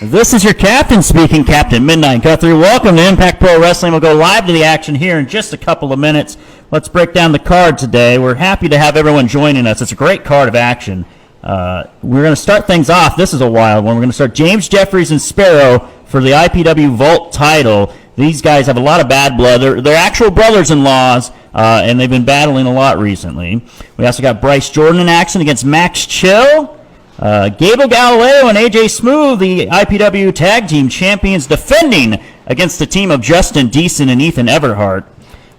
This is your captain speaking, Captain Midnight Guthrie. Welcome to Impact Pro Wrestling. We'll go live to the action here in just a couple of minutes. Let's break down the card today. We're happy to have everyone joining us. It's a great card of action. We're going to start things off. This is a wild one. We're going to start James Jeffries and Sparrow for the IPW Vault title. These guys have a lot of bad blood. They're actual brothers-in-laws, and they've been battling a lot recently. We also got Bryce Jordyn in action against Max Chill. Gable, Galileo, and AJ Smooth, the IPW Tag Team Champions, defending against the team of Justin Deason and Ethan Everheart.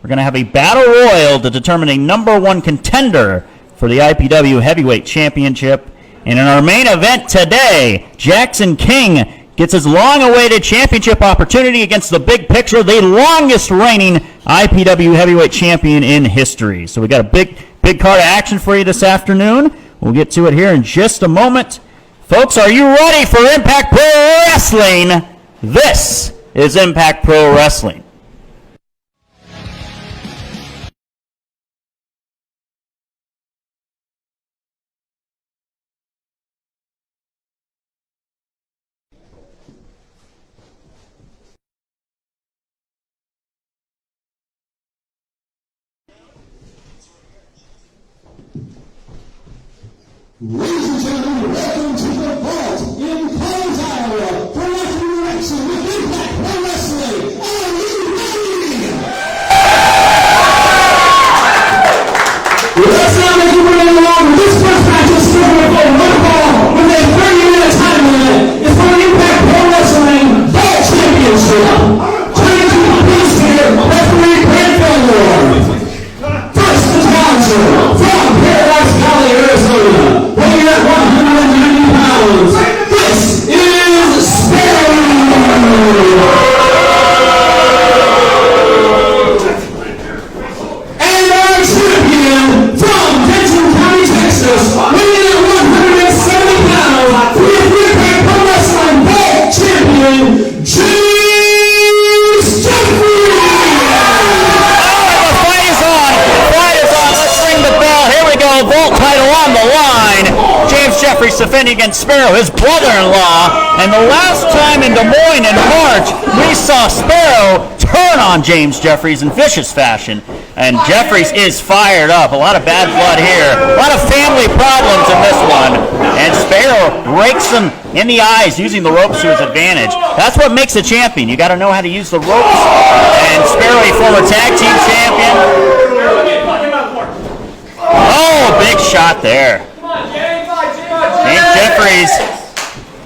We're going to have a battle royal to determine a number one contender for the IPW Heavyweight Championship. And in our main event today, Jaxon King gets his long-awaited championship opportunity against the Big Picture, the longest reigning IPW Heavyweight Champion in history. So we got a big card of action for you this afternoon. We'll get to it here in just a moment. Folks, are you ready for Impact Pro Wrestling? This is Impact Pro Wrestling. Ladies and gentlemen, welcome to the Vault in Columbus, Iowa, for Wrestling Action with Impact Pro Wrestling. Are you ready? Let's now make you running along with this first match of Sparrow one ball with a 30-minute time limit. It's for the Impact Pro Wrestling Vault Championship. Trying to compete here, referee Brent Fillmore. First, the challenger from Paradise Valley, Arizona. Weighing at 190 pounds, this is Sparrow! And our champion from Denton County, Texas, weighing at 170 pounds, the Impact Pro Wrestling Vault Champion, James Jeffries! The fight is on! Let's ring the bell. Here we go. Vault title on the line. James Jeffries defending against Sparrow, his brother-in-law. And the last time in Des Moines in March, we saw Sparrow turn on James Jeffries in vicious fashion. And Jeffries is fired up. A lot of bad blood here. A lot of family problems in this one. And Sparrow rakes him in the eyes using the ropes to his advantage. That's what makes a champion. You got to know how to use the ropes. And Sparrow, a former tag team champion. Oh, big shot there. James Jeffries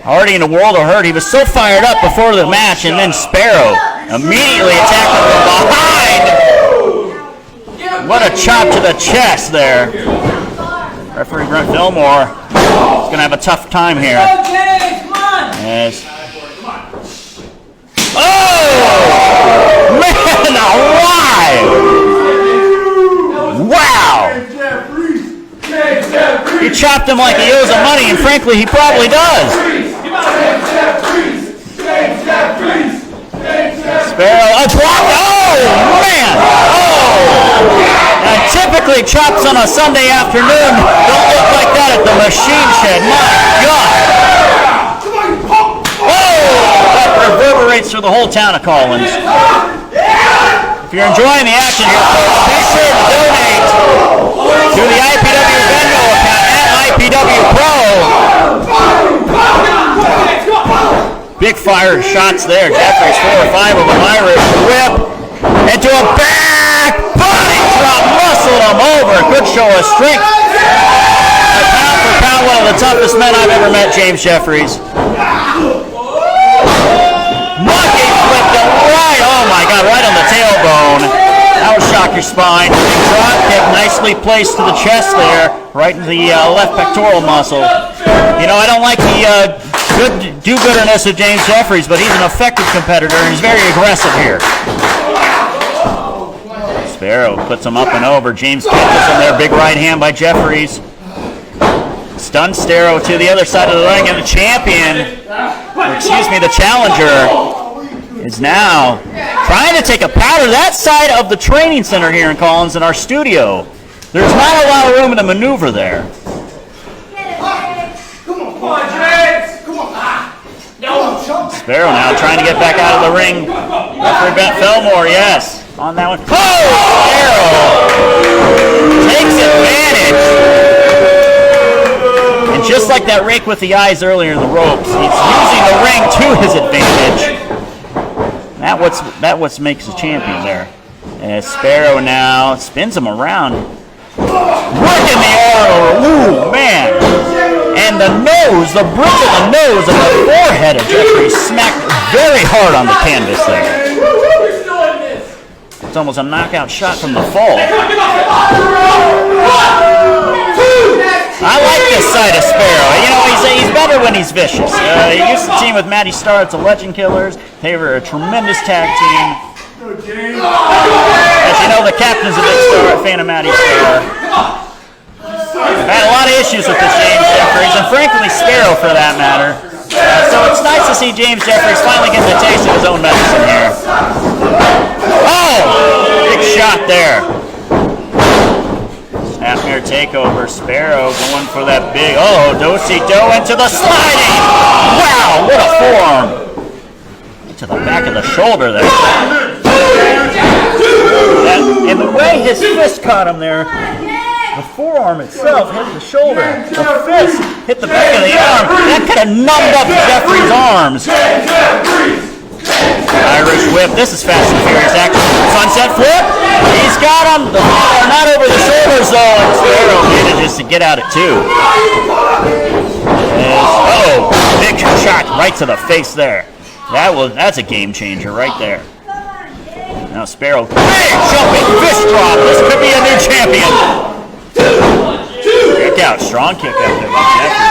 already in a world of hurt. He was so fired up before the match, and then Sparrow immediately attacked him from behind. What a chop to the chest there. Referee Brent Fillmore is going to have a tough time here. Yes. Oh! Man alive! Wow! He chopped him like he owes him money, and frankly, he probably does. Sparrow, a block. Oh, man. Oh. Now, typically, chops on a Sunday afternoon don't look like that at the machine shed. My God. Oh, that reverberates through the whole town of Collins. If you're enjoying the action here, folks, be sure to donate to the IPW Venmo account at IPW Pro. Big fire shots there. Jeffries 4 or 5 of them. Irish whip into a back body drop. Muscled him over. Good show of strength. Pound for pound, one of the toughest men I've ever met, James Jeffries. Knocking flipped him right. Oh my God, right on the tailbone. That would shock your spine. Big drop kick, nicely placed to the chest there, right into the left pectoral muscle. You know, I don't like the good do-gooderness of James Jeffries, but he's an effective competitor, and he's very aggressive here. Sparrow puts him up and over. James catches him there. Big right hand by Jeffries. Stun Sparrow to the other side of the ring, and the champion, the challenger, is now trying to take a powder that side of the training center here in Collins in our studio. There's not a lot of room to maneuver there. Come on, James! Come on! Sparrow now trying to get back out of the ring. Referee Bent Fillmore, yes. On that one. Oh! Sparrow takes advantage. And just like that rake with the eyes earlier in the ropes, he's using the ring to his advantage. That what makes a champion there. And Sparrow now spins him around. Working the arm. Ooh, man. And the nose, the bridge of the nose and the forehead of Jeffries smacked very hard on the canvas there. It's almost a knockout shot from the fall. I like this side of Sparrow. You know, he's better when he's vicious. He used to team with Matty Starr at the Legend Killers. They were a tremendous tag team. As you know, the captain's a big fan of Matty Starr. I've had a lot of issues with this James Jeffries, and frankly, Sparrow for that matter. So it's nice to see James Jeffries finally getting a taste of his own medicine here. Oh! Big shot there. Snapmare takeover. Sparrow going for that big, do-si-do into the sliding! Wow, what a forearm! To the back of the shoulder there. And the way his fist caught him there, the forearm itself hit the shoulder. The fist hit the back of the arm. That could have numbed up Jeffries' arms. Irish whip. This is fast and furious action. Sunset flip. He's got him. The forearm not over the shoulders though. And Sparrow manages to get out at two. Big shot right to the face there. That's a game changer right there. Now Sparrow, big jumping fist drop. This could be a new champion. Kick out, strong kick out there by Jeffries.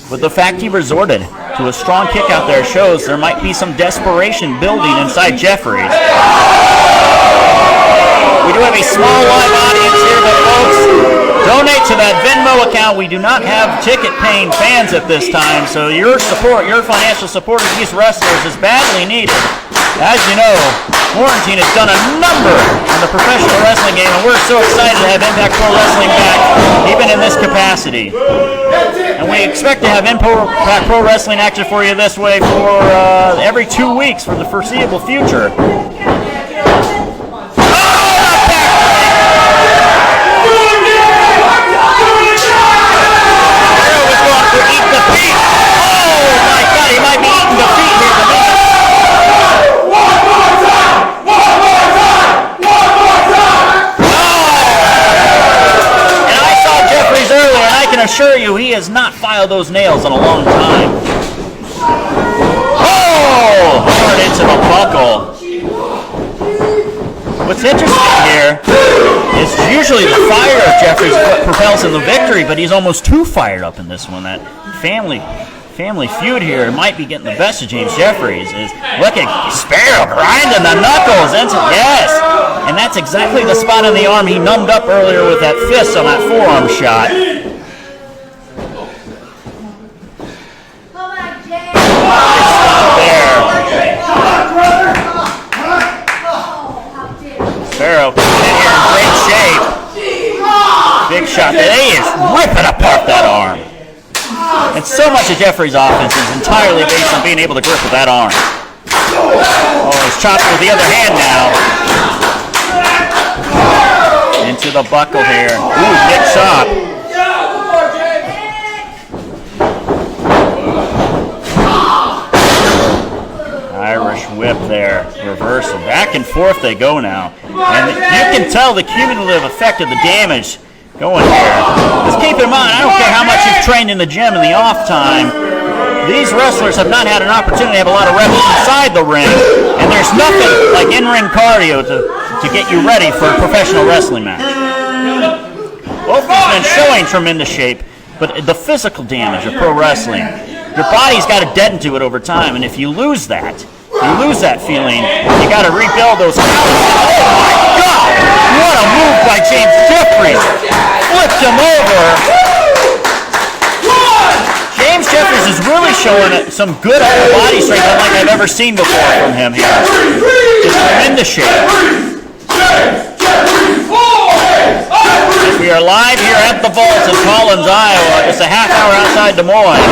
But the fact he resorted to a strong kick out there shows there might be some desperation building inside Jeffries. We do have a small live audience here, but folks, donate to that Venmo account. We do not have ticket-paying fans at this time, so your support, your financial support of these wrestlers is badly needed. As you know, quarantine has done a number on the professional wrestling game, and we're so excited to have Impact Pro Wrestling back, even in this capacity. And we expect to have Impact Pro Wrestling action for you this way for every 2 weeks for the foreseeable future. I assure you, he has not filed those nails in a long time. Oh! Hard into the buckle. What's interesting here is usually the fire of Jeffries is what propels him to victory, but he's almost too fired up in this one. That family feud here might be getting the best of James Jeffries. Look at Sparrow grinding the knuckles. Yes! And that's exactly the spot on the arm he numbed up earlier with that fist on that forearm shot. Sparrow coming in here in great shape. Big shot there. He is ripping apart that arm. And so much of Jeffries' offense is entirely based on being able to grip with that arm. Oh, he's chopping with the other hand now. Into the buckle here. Ooh, big chop. Irish whip there, reversal. Back and forth they go now. And you can tell the cumulative effect of the damage going here. Just keep in mind, I don't care how much you've trained in the gym in the off time, these wrestlers have not had an opportunity to have a lot of reps inside the ring, and there's nothing like in-ring cardio to get you ready for a professional wrestling match. Both these men showing tremendous shape, but the physical damage of pro wrestling, your body's got to deaden to it over time, and if you lose that feeling, you got to rebuild those calluses. Oh my God! What a move by James Jeffries! Flipped him over. James Jeffries is really showing some good upper body strength unlike I've ever seen before from him here. Just tremendous shape. We are live here at the Vault in Collins, Iowa, just a half hour outside Des Moines.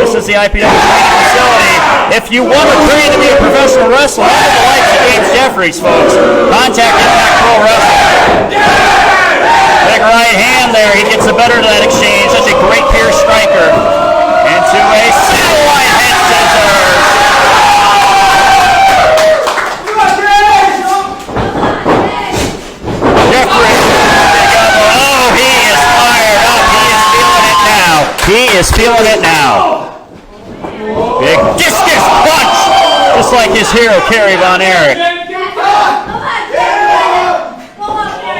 This is the IPW training facility. If you want to train to be a professional wrestler, look at the likes of James Jeffries, folks. Contact Impact Pro Wrestling. Big right hand there. He gets the better of that exchange. That's a great Pierce striker. Into a satellite head scissors. Jeffries. Oh, he is fired up. He is feeling it now. Big discus punch. Just like his hero, Kerry Von Erich.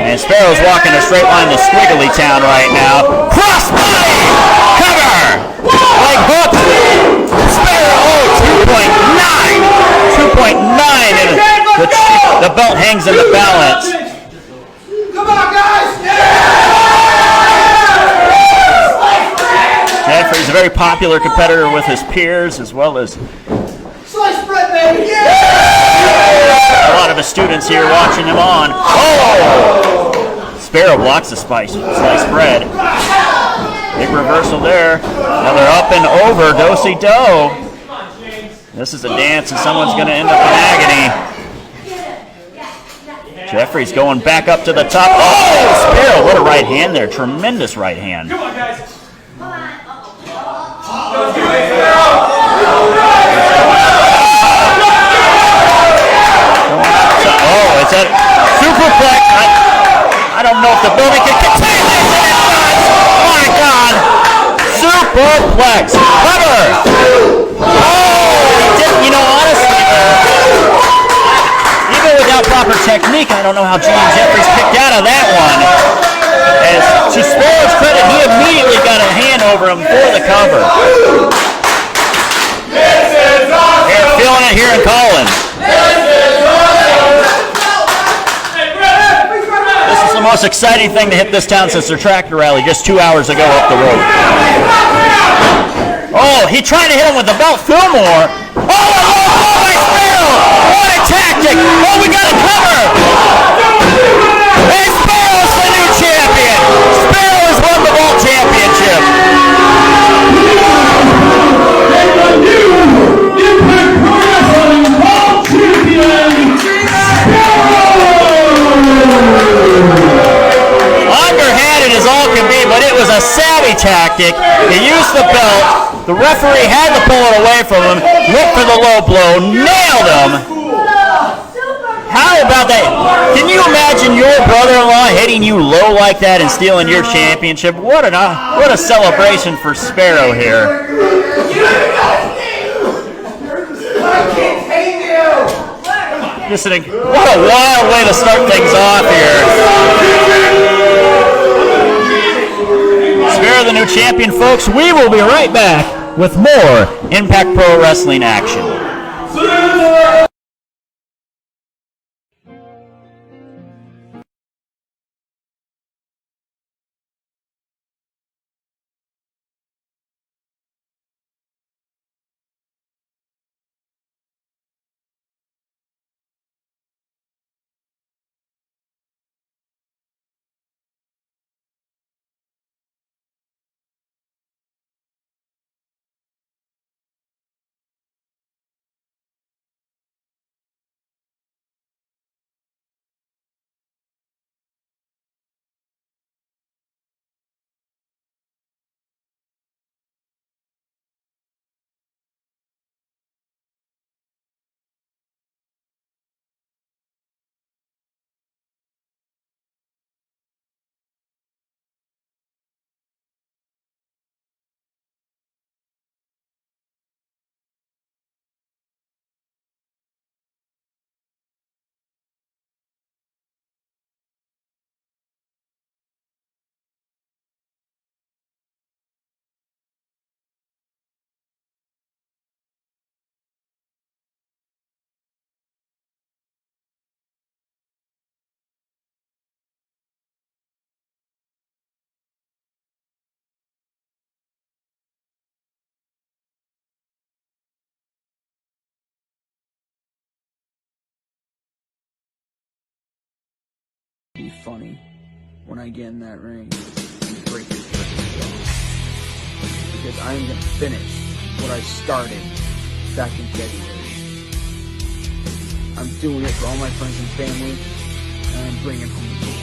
And Sparrow's walking a straight line to Squiggly Town right now. Crossbody! Cover! Leg hook! Sparrow, 2.9! 2.9! And the belt hangs in the balance. Come on, guys! Jeffrey's a very popular competitor with his peers as well as Slice bread, baby! Yeah! a lot of his students here watching him on. Oh! Sparrow blocks the sliced bread. Big reversal there. Now they're up and over. Do-si-do. This is a dance and someone's going to end up in agony. Jeffrey's going back up to the top. Oh! Sparrow, what a right hand there. Tremendous right hand. Come on, guys! Oh, is that superplex? I don't know if the building can contain this. And it does. Oh my God! Superplex. Cover. Oh, he didn't. You know, honestly, even without proper technique, I don't know how James Jeffries picked out of that one. As to Sparrow's credit, he immediately got a hand over him for the cover. They're feeling it here in Collins. This is the most exciting thing to hit this town since their tractor rally just 2 hours ago up the road. Oh, he tried to hit him with the belt. Fillmore. Oh, by Sparrow. What a tactic. Oh, we got a cover. And Sparrow's the new champion. Sparrow has won the Vault Championship. Impact Pro Wrestling Vault Champion, Underhanded as all can be, but it was a savvy tactic. He used the belt. The referee had to pull it away from him. Went for the low blow. Nailed him. How about that? Can you imagine your brother-in-law hitting you low like that and stealing your championship? What a celebration for Sparrow here. What a wild way to start things off here. Sparrow, the new champion, folks. We will be right back with more Impact Pro Wrestling action. Be funny when I get in that ring and break his freaking jaw. Because I'm gonna finish what I started back in February. I'm doing it for all my friends and family, and I'm bringing home the gold.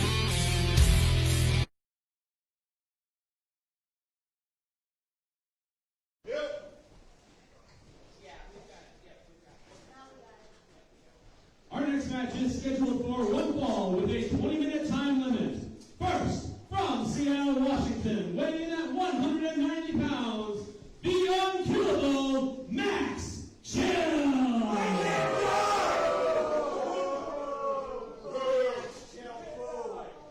Our next match is scheduled for one fall with a 20-minute time limit. First, from Seattle, Washington, weighing in at 190 pounds, the unkillable Max Chill.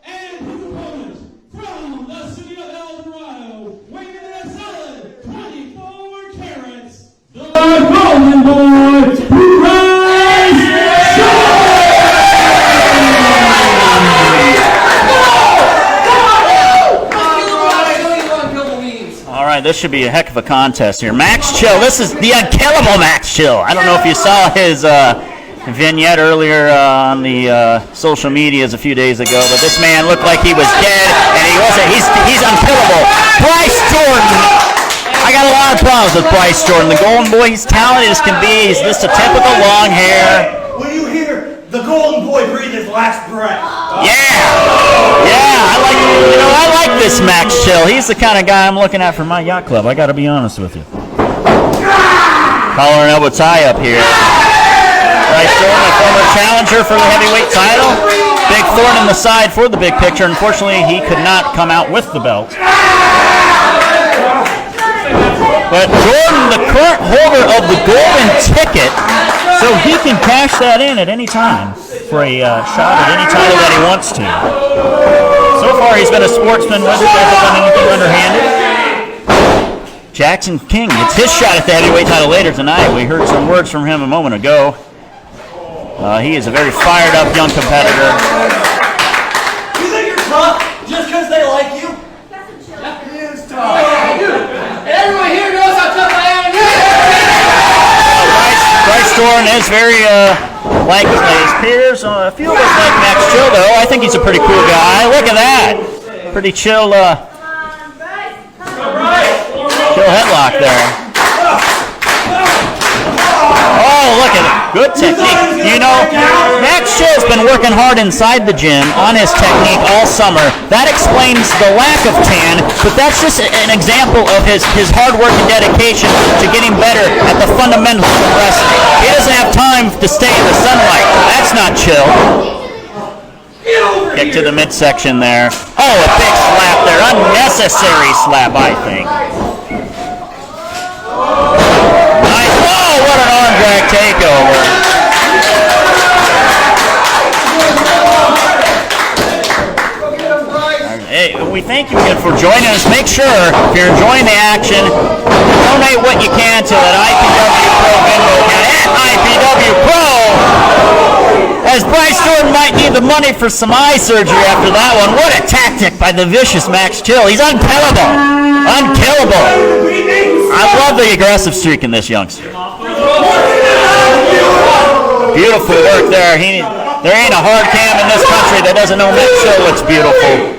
And his opponent, from the city of El Dorado, weighing in at a solid 24 carats, the Golden Boi, Bryce. This should be a heck of a contest here. Max Chill, this is the unkillable Max Chill. I don't know if you saw his vignette earlier on the social medias a few days ago, but this man looked like he was dead, and he wasn't. He's unkillable. Bryce Jordyn. I got a lot of problems with Bryce Jordyn. The Golden Boi, he's talented as can be. He's just a typical long hair. When you hear the Golden Boi breathe his last breath. I like this Max Chill. He's the kind of guy I'm looking at for my yacht club. I got to be honest with you. Collar and elbow tie up here. Bryce Jordyn, a former challenger for the heavyweight title. Big thorn in the side for the big picture. Unfortunately, he could not come out with the belt. But Jordyn, the current holder of the golden ticket, so he can cash that in at any time for a shot at any title that he wants to. So far, he's been a sportsman with it, hasn't done anything underhanded. Jaxon King gets his shot at the heavyweight title later tonight. We heard some words from him a moment ago. He is a very fired up young competitor. You think you're tough just because they like you? He is tough. Everyone here knows how tough I am. Bryce Jordyn is very like his peers. A few of us like Max Chill, though. I think he's a pretty cool guy. Look at that. Pretty chill headlock there. Oh, look at it. Good technique. You know, Max Chill's been working hard inside the gym on his technique all summer. That explains the lack of tan, but that's just an example of his hard work and dedication to getting better at the fundamentals of wrestling. He doesn't have time to stay in the sunlight. That's not chill. Kick to the midsection there. Oh, a big slap there. Unnecessary slap, I think. Nice. Oh, what an arm drag takeover. Hey, we thank you again for joining us. Make sure, if you're enjoying the action, donate what you can to that IPW Pro bingo account at IPW Pro. As Bryce Jordyn might need the money for some eye surgery after that one. What a tactic by the vicious Max Chill. He's unkillable. Unkillable. I love the aggressive streak in this youngster. Beautiful work there. There ain't a hard cam in this country that doesn't know Max Chill looks beautiful.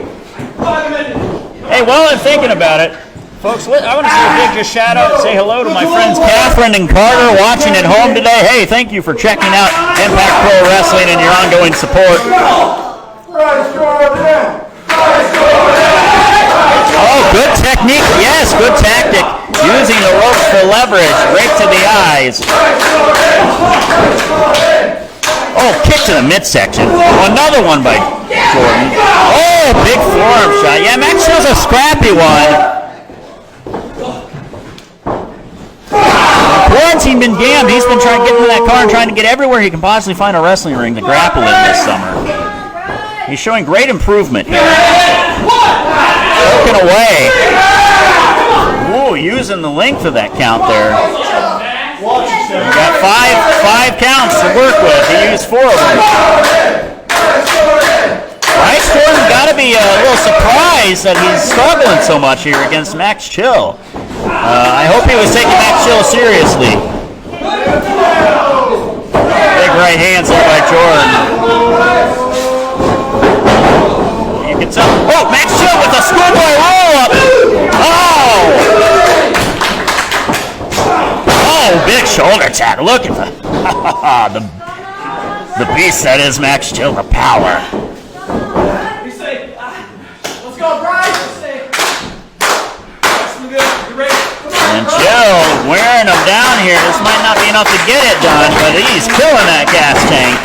Hey, while I'm thinking about it, folks, I want to say a big just shout out and say hello to my friends Catherine and Carter watching at home today. Hey, thank you for checking out Impact Pro Wrestling and your ongoing support. Oh, good technique. Yes, good tactic. Using the ropes for leverage. Right to the eyes. Oh, kick to the midsection. Another one by Jordyn. Oh, big forearm shot. Yeah, Max Chill's a scrappy one. Quarantine been damned. He's been trying to get into that car and trying to get everywhere he can possibly find a wrestling ring to grapple in this summer. He's showing great improvement here. Broken away. Ooh, using the length of that count there. You got five counts to work with. He used 4 of them. Bryce Jordyn got to be a little surprised that he's struggling so much here against Max Chill. I hope he was taking Max Chill seriously. Big right hands there by Jordyn. You can tell. Oh, Max Chill with a schoolboy roll-up. Oh! Watch out! Look at the beast that is Max Chill, the power. Be safe. Let's go, Bryce. Be safe. Bryce, we're good. You ready? Come on, And Chill wearing him down here. This might not be enough to get it done, but he's killing that gas tank.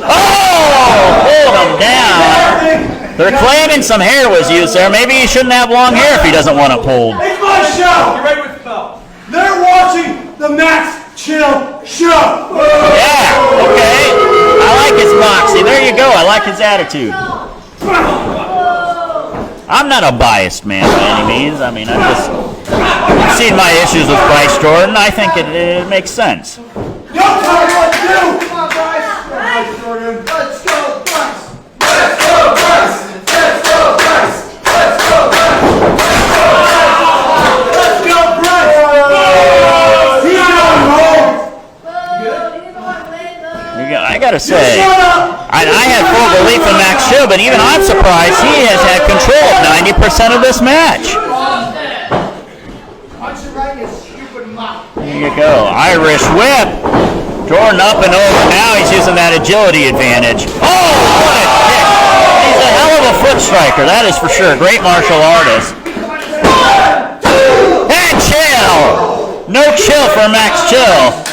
Oh! Hold him down. They're claiming some hair was used there. Maybe he shouldn't have long hair if he doesn't want it pulled. It's my show! Get ready with the belt. They're watching the Max Chill show! Yeah, okay. I like his moxie. There you go. I like his attitude. I'm not a biased man by any means. I mean, I've seen my issues with Bryce Jordyn. I think it makes sense. Don't tell me what to do! Come on, Bryce! Let's go, Bryce! Let's go, Bryce! Let's go, Bryce! Let's go, Bryce! Let's go, Bryce! He's going home! I gotta say, Shut up! I had full belief in Max Chill, but even I'm surprised he has had control of 90% of this match. There you go. Irish whip. Jordyn up and over. Now he's using that agility advantage. Oh, what a kick. He's a hell of a foot striker, that is for sure. Great martial artist. And Chill. No chill for Max Chill.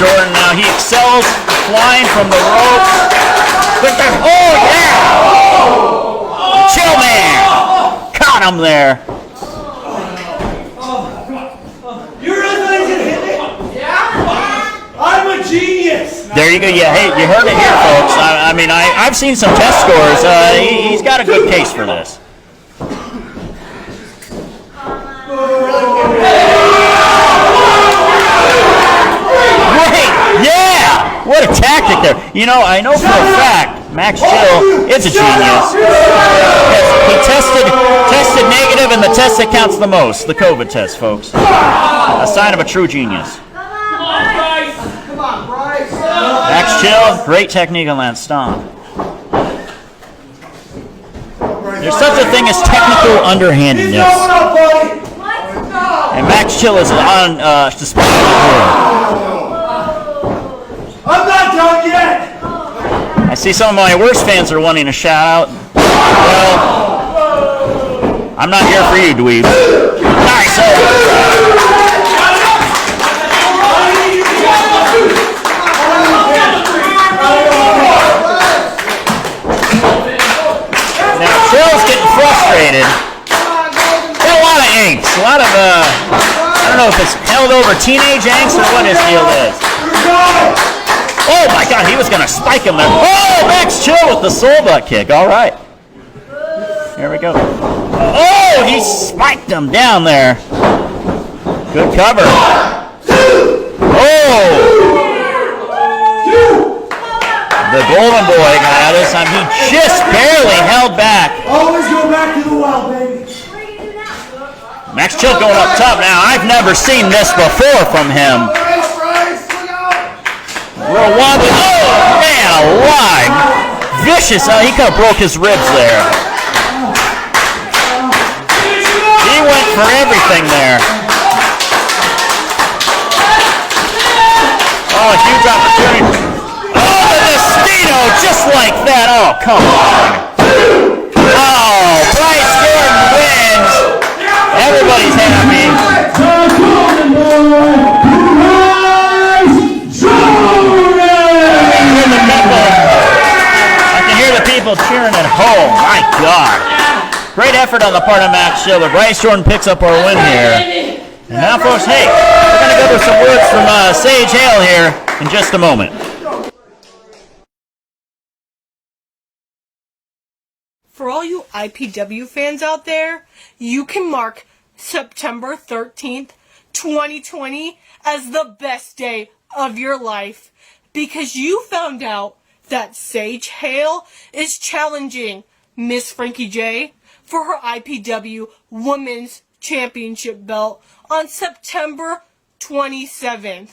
Jordyn now, he excels flying from the ropes. Oh, yeah! Chill man! Caught him there. You really think he's gonna hit me? Yeah! I'm a genius! There you go. Yeah, hey, you heard it here, folks. I mean, I've seen some test scores. He's got a good case for this. Yeah! What a tactic there. You know, I know for a fact Max Chill is a genius. He tested negative, and the test that counts the most, the COVID test, folks. A sign of a true genius. Come on, Bryce! Max Chill, great technique on that stomp. There's such a thing as technical underhandedness. up, buddy! And Max Chill is on display here. I'm not done yet! I see some of my worst fans are wanting a shout out. Well, I'm not here for you, dweeb. Nice. Now Chill's getting frustrated. Got a lot of angst, a lot of I don't know if it's held over teenage angst or what his deal is. Oh my God, he was going to spike him there. Oh, Max Chill with the soul butt kick. All right. Here we go. Oh, he spiked him down there. Good cover. Oh. The Golden Boi guy this time. He just barely held back. Always go back to the well, baby. Max Chill going up top now. I've never seen this before from him. Real wobbly. Oh, man, alive. Vicious. He could have broke his ribs there. He went for everything there. Oh, a huge opportunity. Oh, the Destino, just like that. Oh, come on. Oh, Bryce Jordyn wins. Everybody's happy. People cheering at home. My God. Great effort on the part of Max Chill. Bryce Jordyn picks up our win here. And now, folks, hey, we're going to go to some words from Sage Hale here in just a moment. For all you IPW fans out there, you can mark September 13th, 2020 as the best day of your life because you found out that Sage Hale is challenging Miss Frankie J for her IPW Women's Championship belt on September 27th.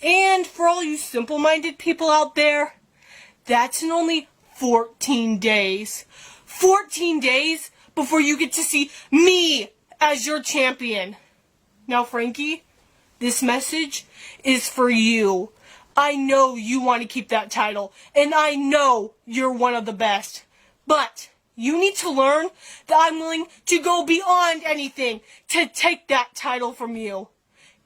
And for all you simple-minded people out there, that's in only 14 days. 14 days before you get to see me as your champion. Now, Frankie, this message is for you. I know you want to keep that title, and I know you're one of the best. But you need to learn that I'm willing to go beyond anything to take that title from you.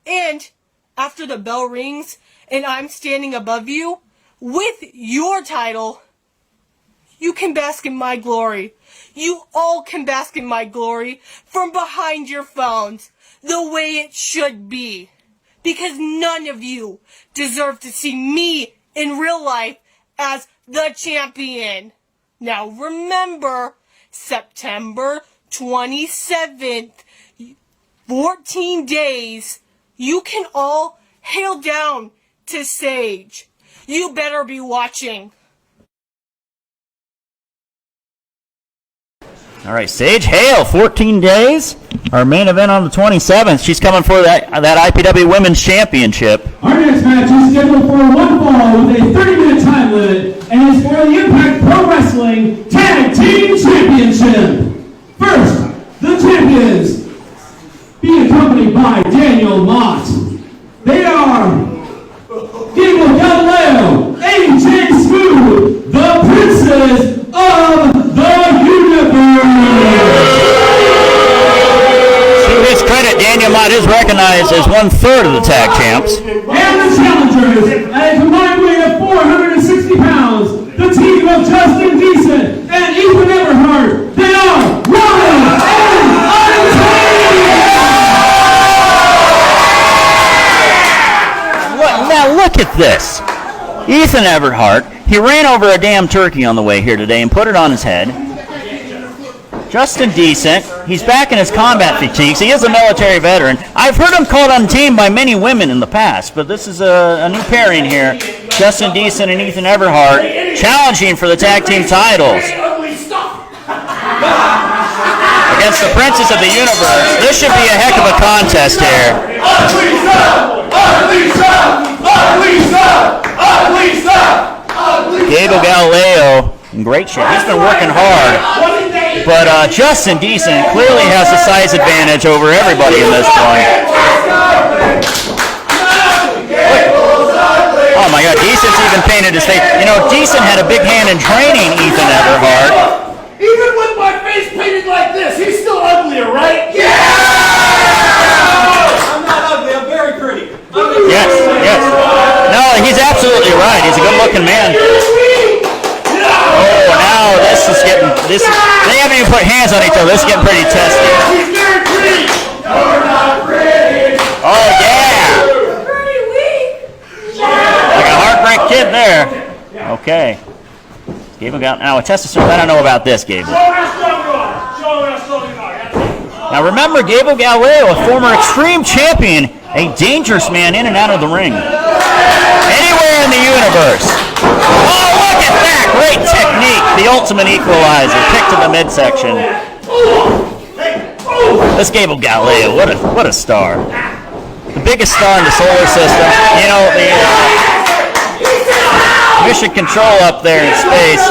And after the bell rings and I'm standing above you with your title, you can bask in my glory. You all can bask in my glory from behind your phones, the way it should be. Because none of you deserve to see me in real life as the champion. Now remember, September 27th, 14 days, you can all hail down to Sage. You better be watching. All right, Sage Hale, 14 days. Our main event on the 27th. She's coming for that IPW Women's Championship. Our next match is scheduled for one fall with a 30-minute time limit and is for the Impact Pro Wrestling Tag Team Championship. First, the champions, being accompanied by Daniel Mott. They are Gable, Galileo, AJ Smooth, the Princes of the Universe. To his credit, Daniel Mott is recognized as 1/3 of the tag champs. And the challengers, at a combined weight of 460 pounds, the team of Justin Decent and Ethan Everheart. They are Ryan and Now look at this. Ethan Everheart, he ran over a damn turkey on the way here today and put it on his head. Justin Decent, he's back in his combat fatigues. He is a military veteran. I've heard him called on team by many women in the past, but this is a new pairing here. Justin Decent and Ethan Everheart challenging for the tag team titles against the Princes of the Universe. This should be a heck of a contest here. Gable Galileo in great shape. He's been working hard. But Justin Decent clearly has a size advantage over everybody in this point. Oh my God, Decent's even painted his face. You know, Decent had a big hand in training Ethan Everheart. Even with my face painted like this, he's still uglier, right? Yeah! I'm not ugly, I'm very pretty. Yes, yes. No, he's absolutely right. He's a good-looking man. Oh, now this is getting, they haven't even put hands on each other. This is getting pretty testy. He's very pretty. You're not pretty. Oh, yeah. Pretty weak. Like a heartbreak kid there. Okay. Gable got, now a testosterone, I don't know about this, Gable. Now remember, Gable Galileo, a former Extreme champion, a dangerous man in and out of the ring. Anywhere in the universe. Oh, look at that! Great technique. The ultimate equalizer. Kick to the midsection. This Gable Galileo, what a star. The biggest star in the solar system. You know, the mission control up there in space.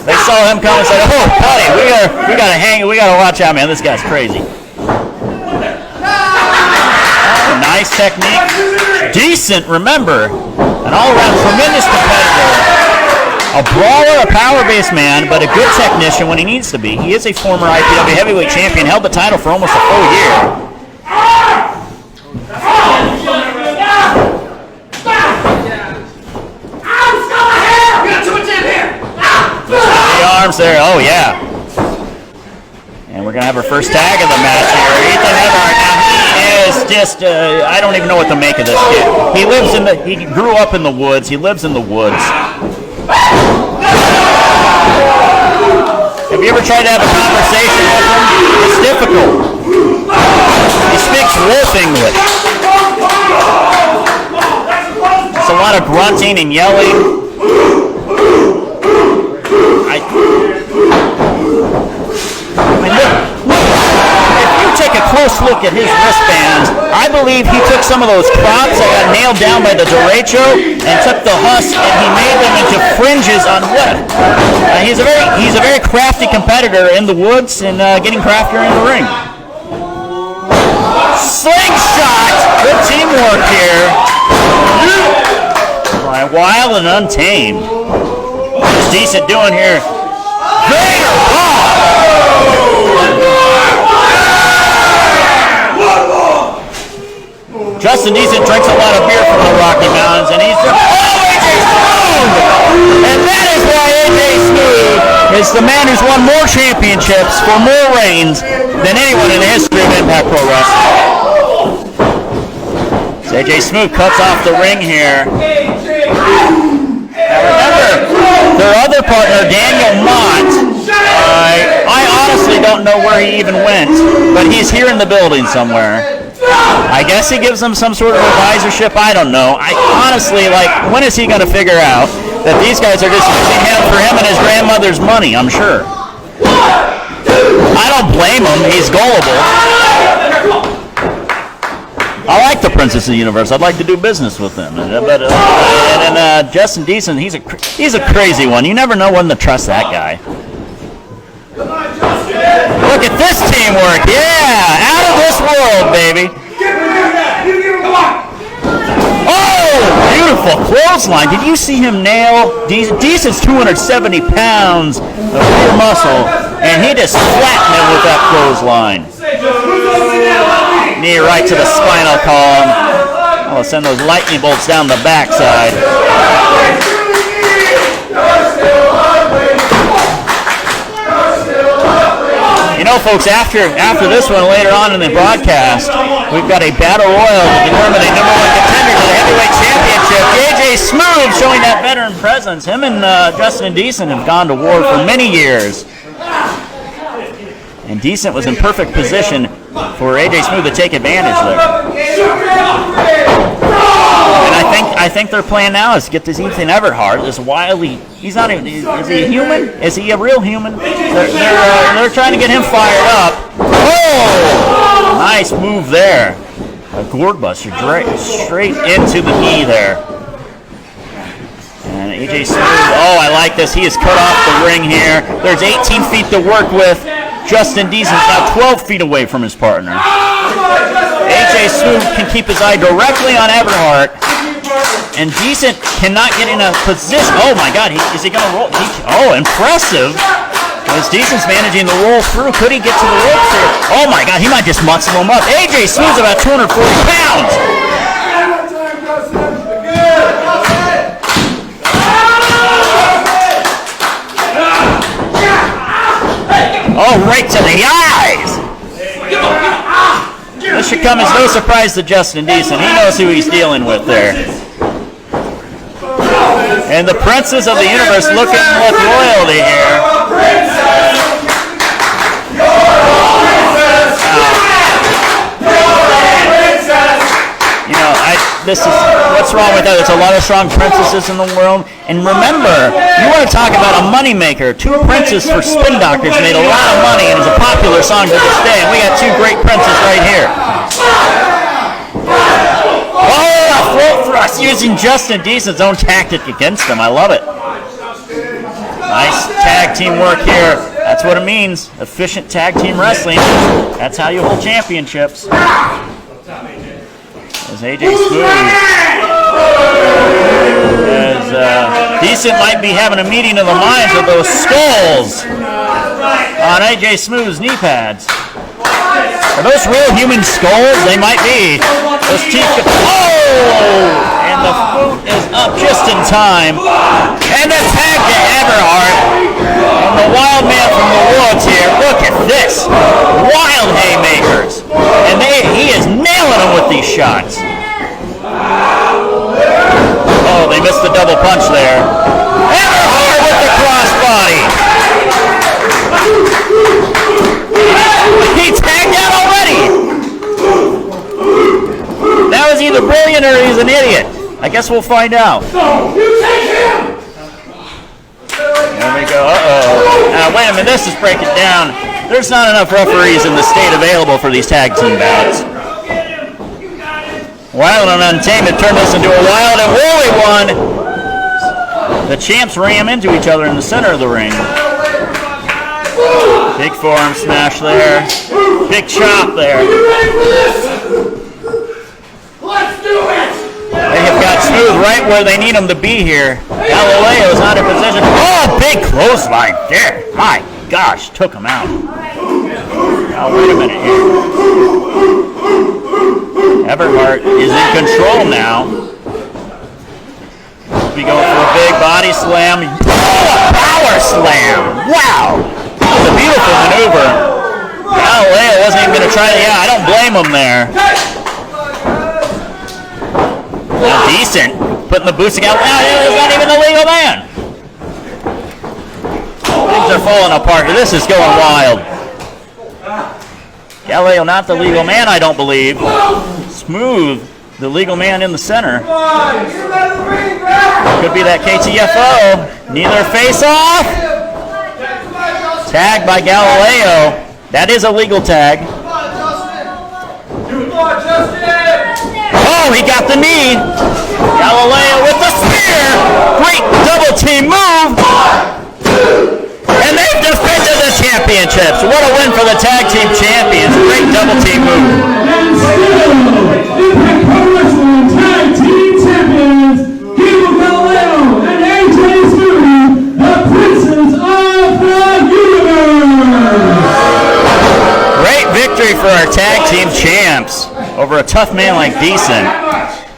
They saw him come and said, "Oh, buddy, we gotta watch out, man. This guy's crazy." Nice technique. Decent, remember, an all-around tremendous competitor. A brawler, a power-based man, but a good technician when he needs to be. He is a former IPW heavyweight champion, held the title for almost a full year. The arms there, oh yeah. And we're going to have our first tag of the match here. Ethan Everheart, now he is just, I don't even know what to make of this kid. He grew up in the woods. He lives in the woods. Have you ever tried to have a conversation with him? It's difficult. He speaks wolf English. It's a lot of grunting and yelling. If you take a close look at his wristbands, I believe he took some of those crops that got nailed down by the derecho and took the husk and he made them into fringes on wood. He's a very crafty competitor in the woods and getting craftier in the ring. Slingshot! Good teamwork here. By Wild and Untamed. What's Decent doing here? Greater Paw! Justin Decent drinks a lot of beer from the Rocky Mountains, and he's AJ Smooth! And that is why AJ Smooth is the man who's won more championships for more reigns than anyone in the history of Impact Pro Wrestling. So AJ Smooth cuts off the ring here. Now remember, their other partner, Daniel Mott, I honestly don't know where he even went, but he's here in the building somewhere. I guess he gives them some sort of advisorship. I don't know. I honestly, when is he going to figure out that these guys are just using him for him and his grandmother's money? I'm sure. I don't blame him. He's gullible. I like the Princess of the Universe. I'd like to do business with him. But Justin Decent, he's a crazy one. You never know when to trust that guy. Look at this teamwork. Yeah, out of this world, baby. Oh, beautiful clothesline. Did you see him nail? Decent's 270 pounds of pure muscle, and he just flattened him with that clothesline. Knee right to the spinal column. I'll send those lightning bolts down the backside. You know, folks, after this one, later on in the broadcast, we've got a battle royal to determine a number one contender to the heavyweight championship. AJ Smooth showing that veteran presence. Him and Justin Decent have gone to war for many years. And Decent was in perfect position for AJ Smooth to take advantage there. And I think their plan now is to get this Ethan Everheart, this wily. He's not even. Is he a human? Is he a real human? They're trying to get him fired up. Oh, nice move there. A gourd buster straight into the knee there. And AJ Smooth. Oh, I like this. He is cut off the ring here. There's 18 feet to work with. Justin Decent's now 12 feet away from his partner. AJ Smooth can keep his eye directly on Everheart. And Decent cannot get in a position. Oh my God, is he going to roll? Oh, impressive. As Decent's managing to roll through, could he get to the ropes here? Oh my God, he might just muscle him up. AJ Smooth's about 240 pounds. Oh, right to the eyes. This should come as no surprise to Justin Decent. He knows who he's dealing with there. And the Princess of the Universe looking with loyalty here. You know, this is what's wrong with that. There's a lot of strong princesses in the world. And remember, you want to talk about a moneymaker. Two Princes for Spin Doctors made a lot of money and is a popular song to this day. And we got two great princes right here. Oh, a float thrust using Justin Decent's own tactic against him. I love it. Nice tag team work here. That's what it means. Efficient tag team wrestling. That's how you hold championships. As AJ Smooth, as Decent might be having a meeting of the minds with those skulls on AJ Smooth's knee pads. Are those real human skulls? They might be. Those teeth. Oh! And the boot is up just in time. And the tag to Everheart. And the wild man from the woods here. Look at this. Wild haymakers. And he is nailing them with these shots. Oh, they missed the double punch there. Everheart with the crossbody. He tagged out already. That was either brilliant or he's an idiot. I guess we'll find out. There we go. Uh-oh. Now, wait a minute. This is breaking down. There's not enough referees in the state available for these tag team bouts. Wild and Untamed turned this into a wild and woolly one. The champs ram into each other in the center of the ring. Big forearm smash there. Big chop there. Let's do it! They have got Smooth right where they need him to be here. Galileo is not in position. Oh, big clothesline there. My gosh, took him out. Now, wait a minute here. Everheart is in control now. We go for a big body slam. Oh, a power slam. Wow. That was a beautiful maneuver. Galileo wasn't even going to try to, I don't blame him there. Now decent. Putting the boosting out. It's not even the legal man. Things are falling apart. This is going wild. Galileo not the legal man, I don't believe. Smooth, the legal man in the center. Could be that KTFO. Neither face off. Tag by Galileo. That is a legal tag. Oh, he got the knee. Galileo with the spear. Great double team move. And they've defended the championships. What a win for the tag team champions. Great double team move. And still, Impact Pro Wrestling Tag Team Champions, Gable, Galileo, and AJ Smooth, the Princes of the Universe. Great victory for our tag team champs over a tough man like Decent.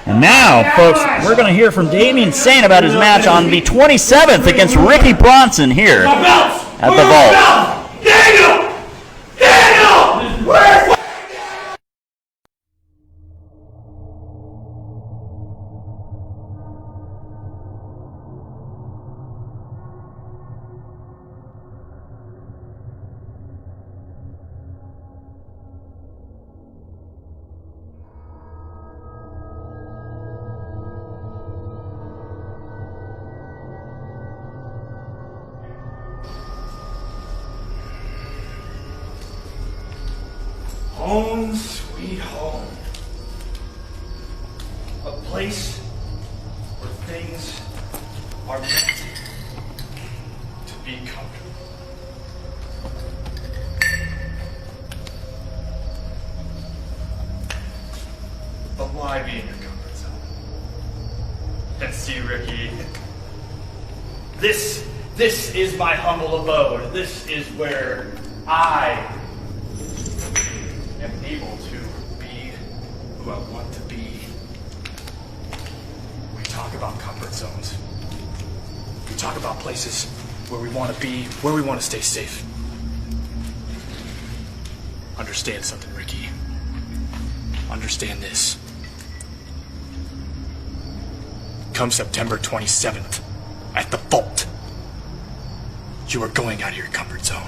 And now, folks, we're going to hear from Damian Saint about his match on the 27th against Ricky Bronson here at the Vault. Daniel! Home sweet home. A place where things are meant to be comfortable. But why be in your comfort zone? And see, Ricky, this is my humble abode. This is where I am able to be who I want to be. We talk about comfort zones. We talk about places where we want to be, where we want to stay safe. Understand something, Ricky. Understand this. Come September 27th, at the Vault, you are going out of your comfort zone.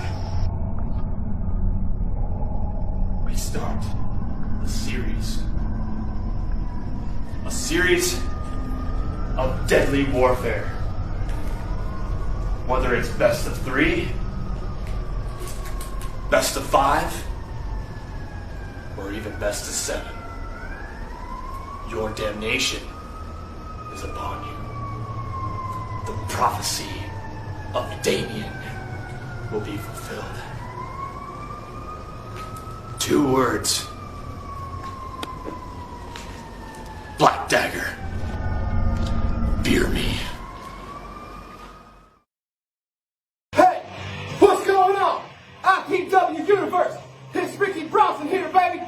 We start a series of deadly warfare. Whether it's best of 3, best of 5, or even best of 7, your damnation is upon you. The prophecy of Damien will be fulfilled. 2 words. Black Dagger. Fear me. Hey, what's going on? IPW Universe. It's Ricky Bronson here, baby.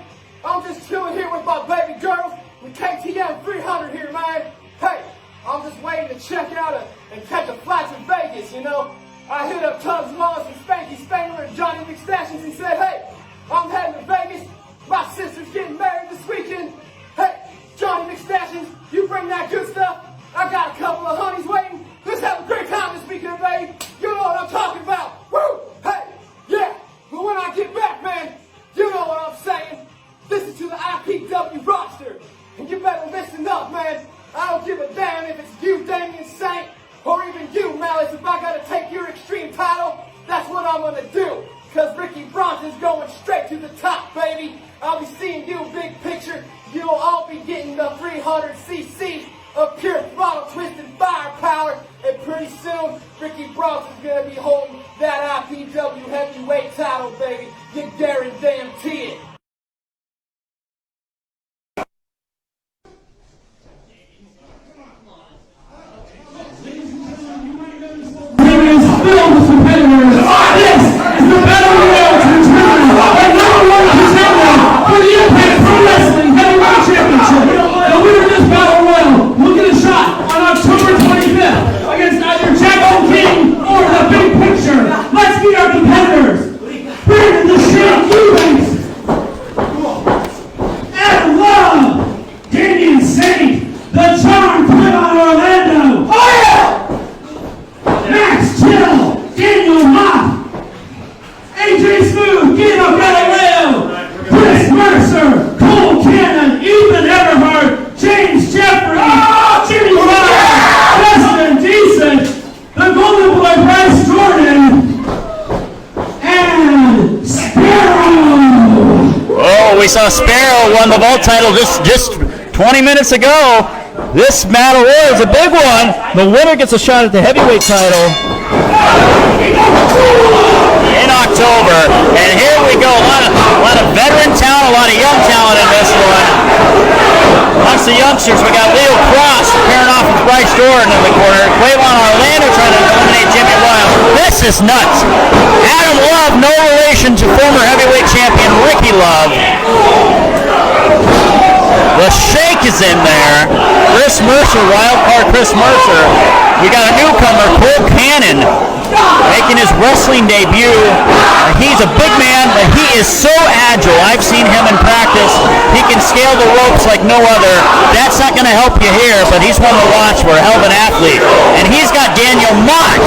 I'm just chilling here with my baby girls with KTM 300 here, man. Hey, I'm just waiting to check out and catch a flight to Vegas, you know. I hit up Tubbs Moss and Spanky Spangler and Johnny McStashes and said, hey, I'm heading to Vegas. My sister's getting married this weekend. Hey, Johnny McStashes, you bring that good stuff. I got a couple of honeys waiting. Let's have a great time this weekend, baby. You know what I'm talking about. Woo! Hey, yeah. But when I get back, man, you know what I'm saying. Listen to the IPW roster. And you better listen up, man. I don't give a damn if it's you, Damian Saint, or even you, Malice. If I gotta take your extreme title, that's what I'm gonna do. Cause Ricky Bronson's going straight to the top, baby. I'll be seeing you, big picture. You'll all be getting the 300cc of pure throttle twisted firepower. And pretty soon, Ricky Bronson's going to be holding that IPW heavyweight title, baby. You guarantee it. Filled with competitors. This is the battle royal to determine the number one contender for the Impact Pro Wrestling Heavyweight Championship. The winner of this battle royal will get a shot on October 25th against either Jaxon King or the Big Picture. Let's meet our competitors. Brandon the Shane Eubanks, Adam Love, Damian Saint, the Charm Cleon Orlando. Oh yeah! Max Chill, Daniel Mott, AJ Smooth, Gable Galileo, Chris Mercer, Cole Cannon, Ethan Everheart, James Jeffries, Jimmy Ryan, Preston Decent, the Golden Boi Bryce Jordyn, and Sparrow. Oh, we saw Sparrow won the Vault title just 20 minutes ago. This battle is a big one. The winner gets a shot at the heavyweight title in October. And here we go. A lot of veteran talent, a lot of young talent in this one. Amongst the youngsters, we got Leo Cross pairing off with Bryce Jordyn in the corner. Gable Orlando trying to eliminate Jimmy Wild. This is nuts. Adam Love, no relation to former heavyweight champion Ricky Love. The Shake is in there. Chris Mercer, wild card Chris Mercer. We got a newcomer, Cole Cannon, making his wrestling debut. He's a big man, but he is so agile. I've seen him in practice. He can scale the ropes like no other. That's not going to help you here, but he's one to watch for a hell of an athlete. And he's got Daniel Mott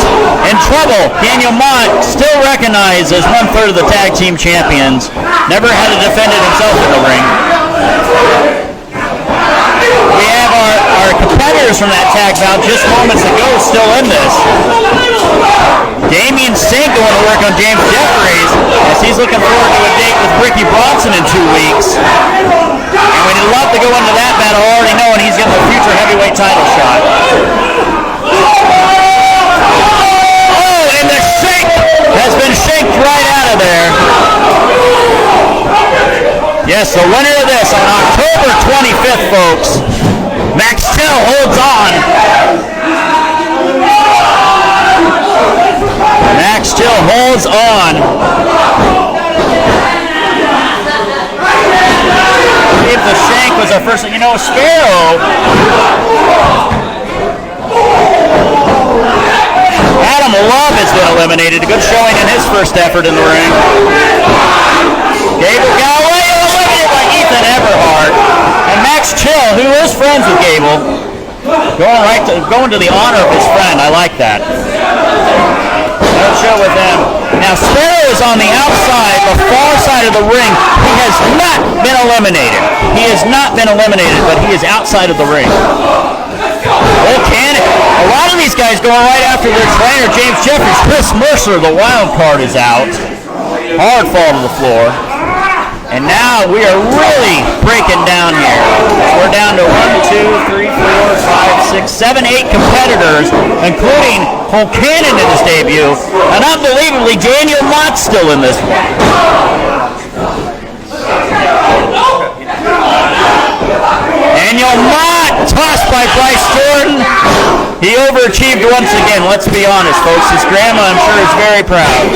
in trouble. Daniel Mott, still recognized as 1/3 of the tag team champions. Never had to defend it himself in the ring. We have our competitors from that tag bout just moments ago still in this. Damian Saint going to work on James Jeffries as he's looking forward to a date with Ricky Bronson in 2 weeks. And we'd love to go into that battle already knowing he's getting the future heavyweight title shot. Oh, and the Shake has been shanked right out of there. Yes, the winner of this on October 25th, folks. Max Till holds on. Max Till holds on. If the Shank was our first, Sparrow. Adam Love has been eliminated. A good showing in his first effort in the ring. Gable Galileo eliminated by Ethan Everheart. And Max Chill, who is friends with Gable, going to the honor of his friend. I like that. No show with them. Now Sparrow is on the outside, the far side of the ring. He has not been eliminated. He has not been eliminated, but he is outside of the ring. Cole Cannon. A lot of these guys going right after their trainer, James Jeffries. Chris Mercer, the wild card, is out. Hard fall to the floor. And now we are really breaking down here. We're down to 1, 2, 3, 4, 5, 6, 7, 8 competitors, including Cole Cannon in his debut. And unbelievably, Daniel Mott's still in this one. Daniel Mott, tossed by Bryce Jordyn. He overachieved once again, let's be honest, folks. His grandma, I'm sure, is very proud.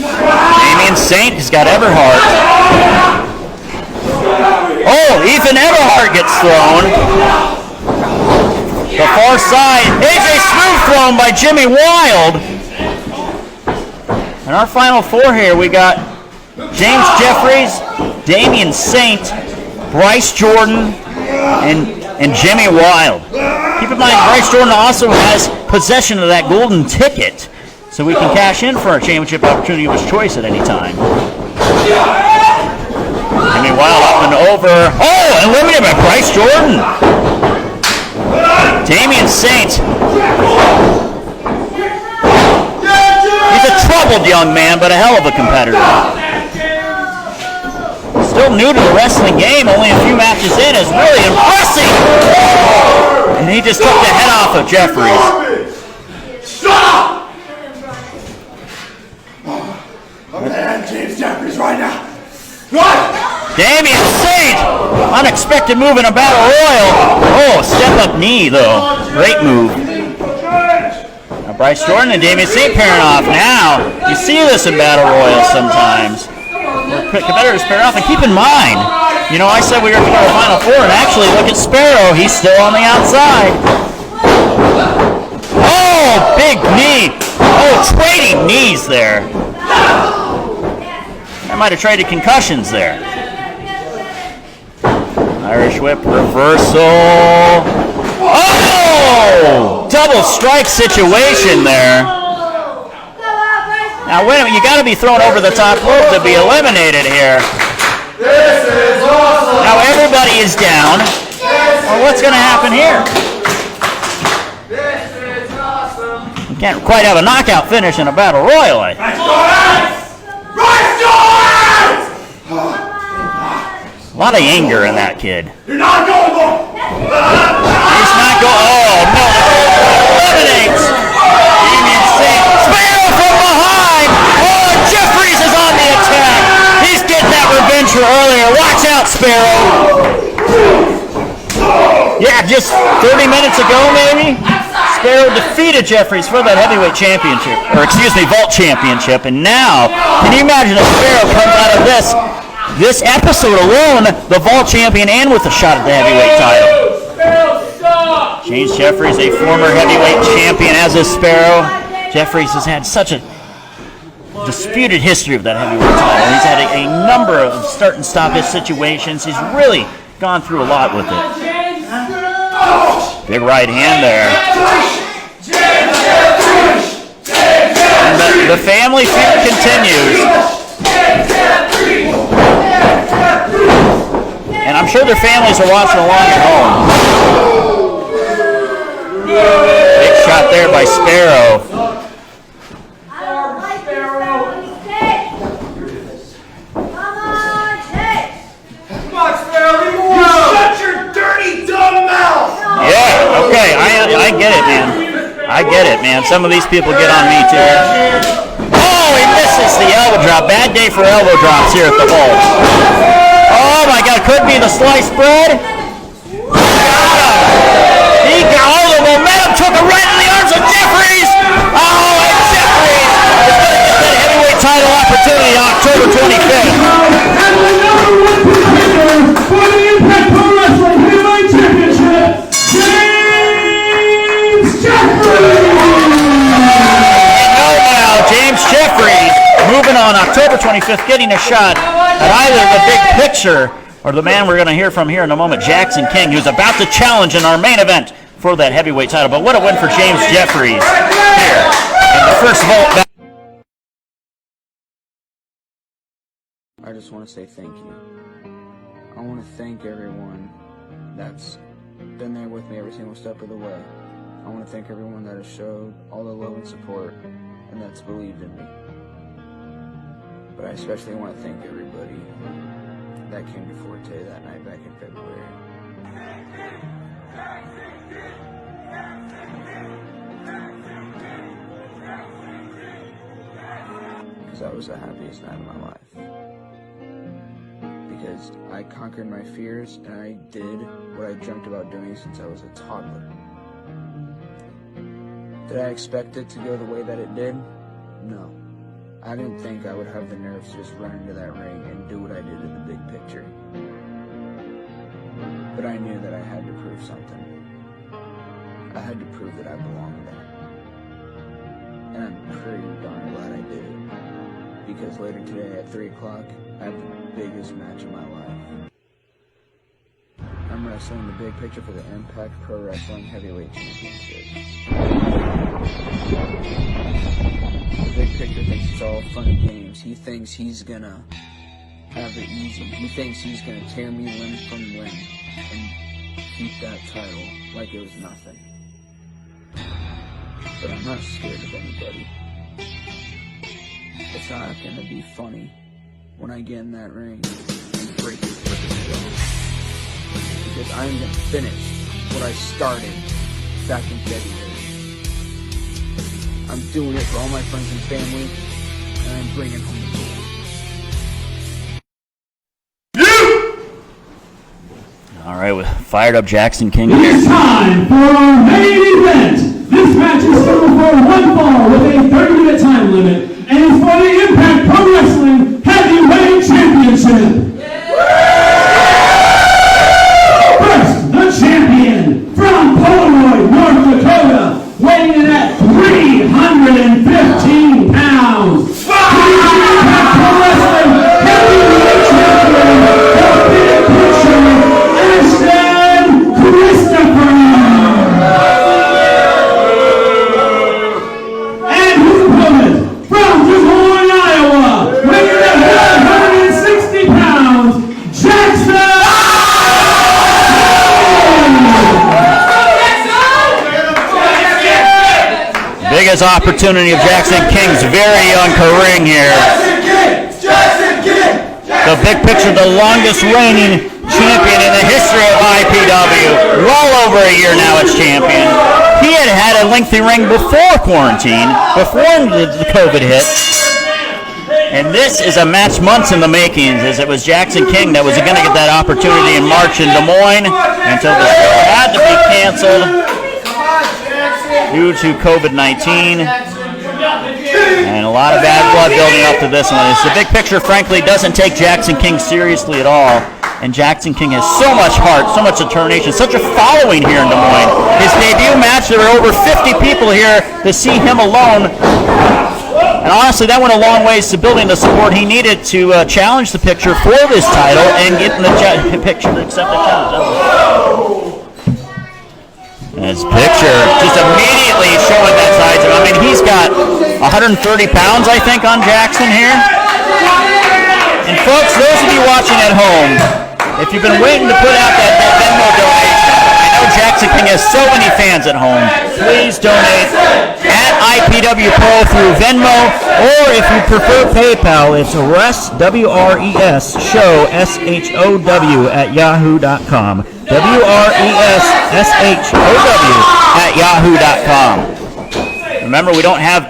Damian Saint has got Everheart. Oh, Ethan Everheart gets thrown. The far side. AJ Smooth thrown by Jimmy Wild. And our final four here, we got James Jeffries, Damian Saint, Bryce Jordyn, and Jimmy Wild. Keep in mind, Bryce Jordyn also has possession of that golden ticket, so we can cash in for our championship opportunity of his choice at any time. Jimmy Wild up and over. Oh, eliminated by Bryce Jordyn. Damian Saint. He's a trouble troubled young man, but a hell of a competitor. Still new to the wrestling game, only a few matches in, is really impressive. And he just took the head off of Jeffries. Stop! I'm at James Jeffries right now. What? Damian Saint! Unexpected move in a battle royal. Oh, step up knee though. Great move. Now Bryce Jordyn and Damian Saint pairing off. Now, you see this in battle royals sometimes. Competitors pair off, and keep in mind, you know, I said we were going to go to Final Four, and actually look at Sparrow. He's still on the outside. Oh, big knee. Oh, trading knees there. I might have traded concussions there. Irish whip reversal. Oh! Double strike situation there. Now wait a minute, you got to be thrown over the top rope to be eliminated here. This is awesome. Now everybody is down. Well, what's going to happen here? This is awesome. You can't quite have a knockout finish in a battle royal. A lot of anger in that kid. You're not going for it. He's not going. Oh no! Eliminates. Damian Saint. Sparrow from behind. Oh, Jeffries is on the attack. He's getting that revenge for earlier. Watch out, Sparrow. Yeah, just 30 minutes ago, maybe. Sparrow defeated Jeffries for that heavyweight championship, or excuse me, Vault championship. And now, can you imagine if Sparrow comes out of this episode alone, the Vault champion and with a shot at the heavyweight title? James Jeffries, a former heavyweight champion, as is Sparrow. Jeffries has had such a disputed history of that heavyweight title. He's had a number of start and stop his situations. He's really gone through a lot with it. Big right hand there. And the family feud continues. And I'm sure their families are watching along at home. Big shot there by Sparrow. Yeah, okay, I get it, man. I get it, man. Some of these people get on me, too. Oh, he misses the elbow drop. Bad day for elbow drops here at the Vault. Oh, my God. Could be the sliced bread. He got all the momentum. Took it right in the arms of Jeffries. Oh, and Jeffries is going to get that heavyweight title opportunity on October 25th. And the #1 contender for the Impact Pro Wrestling Heavyweight Championship, James Jeffries! Now, James Jeffries moving on October 25th, getting a shot at either the big picture or the man we're going to hear from here in a moment, Jaxon King, who's about to challenge in our main event for that heavyweight title. But what a win for James Jeffries here in the first Vault. I just want to say thank you. I want to thank everyone that's been there with me every single step of the way. I want to thank everyone that has showed all the love and support and that's believed in me. But I especially want to thank everybody that came to Forte that night back in February. Because that was the happiest night of my life. Because I conquered my fears and I did what I dreamt about doing since I was a toddler. Did I expect it to go the way that it did? No. I didn't think I would have the nerves to just run into that ring and do what I did in the big picture. But I knew that I had to prove something. I had to prove that I belonged there. And I'm pretty darn glad I did it. Because later today at 3 o'clock, I have the biggest match of my life. I'm wrestling the big picture for the Impact Pro Wrestling Heavyweight Championship. The big picture thinks it's all fun and games. He thinks he's gonna have it easy. He thinks he's gonna tear me limb from limb and keep that title like it was nothing. But I'm not scared of anybody. It's not gonna be funny when I get in that ring and break his freaking jaw. Because I'm gonna finish what I started back in February. I'm doing it for all my friends and family, and I'm bringing home the gold. All right, with fired up Jaxon King It here. is time for our main event. This match is scheduled for one fall with a 30-minute time limit, and it's for the Impact Pro Wrestling Heavyweight Championship. First, the champion from Polaroid, North Dakota, weighing in at 315 pounds. The Impact Pro Wrestling Heavyweight Champion, the Big Picture, Ashton Christopher. And his opponent from Des Moines, Iowa, weighing in at 160 pounds, Jaxon. Biggest opportunity of Jaxon King's very young career here. The Big Picture, the longest reigning champion in the history of IPW. Well over a year now as champion. He had a lengthy reign before quarantine, before the COVID hit. And this is a match months in the making, as it was Jaxon King that was going to get that opportunity in March in Des Moines until the show had to be canceled due to COVID-19. And a lot of bad blood building up to this one. The Big Picture, frankly, doesn't take Jaxon King seriously at all. And Jaxon King has so much heart, so much determination, such a following here in Des Moines. His debut match, there were over 50 people here to see him alone. And honestly, that went a long ways to building the support he needed to challenge the Picture for this title and get the Picture to accept the challenge. And his Picture just immediately showing that side to him. I mean, he's got 130 pounds, I think, on Jaxon here. And folks, those of you watching at home, if you've been waiting to put out that Venmo donation, I know Jaxon King has so many fans at home. Please donate at IPW Pro through Venmo, or if you prefer PayPal, it's WRES Show SHOW at yahoo.com. WRESSHOW at yahoo.com. Remember, we don't have